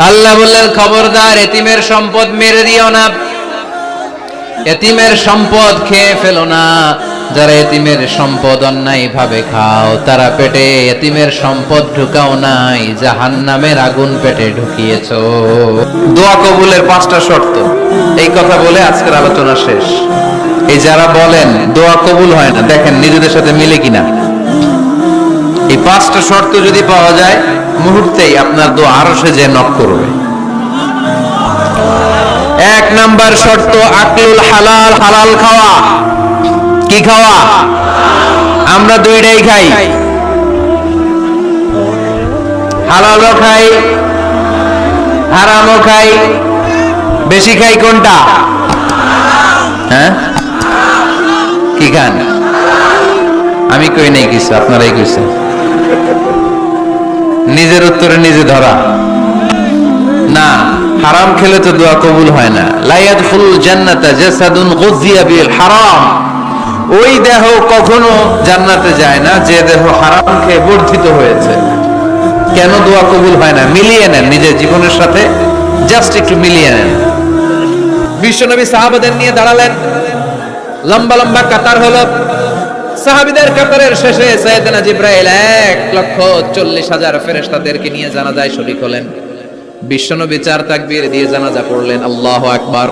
আল্লাহ বললেন খবরদার এতিমের সম্পদ মেরে দিও না, এতিমের সম্পদ খেয়ে ফেলো না। যারা এতিমের সম্পদ অন্যায় ভাবে খাও তারা পেটে এতিমের সম্পদ ঢুকাও নাই, জাহান্নামের আগুন পেটে ঢুকিয়েছো। দোয়া কবুলের 5টা শর্ত, এই কথা বলে আজকের আলোচনা শেষ। এই যারা বলেন দোয়া কবুল হয় না, দেখেন নিজেদের সাথে মিলে কিনা। এই 5টা শর্ত যদি পাওয়া যায় মুহূর্তেই আপনার দোয়া আরশে যে নক করবে। 1 নাম্বার শর্ত আকলুল হালাল, হালাল খাওয়া। কি খাওয়া? আমরা দুইটাই খাই, হালালও খাই হারামও খাই। বেশি খাই কোনটা? হ্যাঁ, কি খান? আমি কই নাই কিছু, আপনারাই কইছেন। নিজের উত্তরে নিজে ধরা না। হারাম খেলে তো দোয়া কবুল হয় না। লা ইয়াদখুলুল জান্নাতা জাসাদুন গুযিয়া বিল হারাম। ওই দেহ কখনো জান্নাতে যায় না যে দেহ হারাম খেয়ে বর্ধিত হয়েছে। কেন দোয়া কবুল হয় না? মিলিয়ে নেন নিজের জীবনের সাথে, জাস্ট একটু মিলিয়ে নেন। বিশ্বনবী সাহাবাদের নিয়ে দাঁড়ালেন, লম্বা লম্বা কাতার হলো। সাহাবীদের কাতারের শেষে সাইয়েদনা জিবরাইল 1,40,000 ফেরেশতাদেরকে নিয়ে জানাজায় শরীক হলেন। বিশ্বনবী 4 তাকবীর দিয়ে জানাজা পড়লেন, আল্লাহু আকবার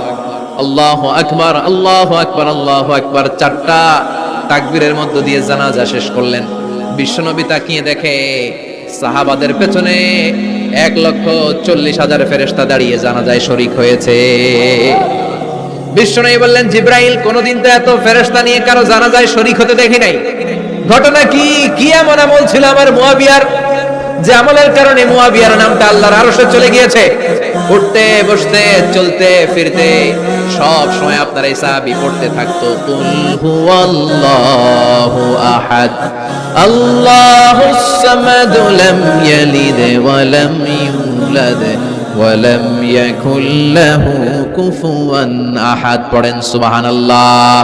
আল্লাহু আকবার আল্লাহু আকবার আল্লাহু আকবার। 4টা তাকবীরের মধ্য দিয়ে জানাজা শেষ করলেন। বিশ্বনবী তাকিয়ে দেখে সাহাবাদের পেছনে 1,40,000 ফেরেশতা দাঁড়িয়ে জানাজায় শরীক হয়েছে। বিশ্বনবী বললেন, জিবরাইল, কোনদিন তো এত ফেরেশতা নিয়ে কারো জানাজায় শরীক হতে দেখি নাই। ঘটনা কি? কি এমন আমল ছিল আমার মুয়াবিয়ার যে আমলের কারণে মুয়াবিয়ার নামটা আল্লাহর আরশে চলে গিয়েছে? উঠতে বসতে চলতে ফিরতে সব সময় আপনার এই সাহাবী পড়তে থাকতো, কুল হুয়াল্লাহু আহাদ আল্লাহুস সামাদ লাম ইয়ালিদ ওয়া লাম ইউলাদ ওয়া লাম ইয়াকুল লাহু কুফুয়ান আহাদ। পড়েন সুবহানাল্লাহ।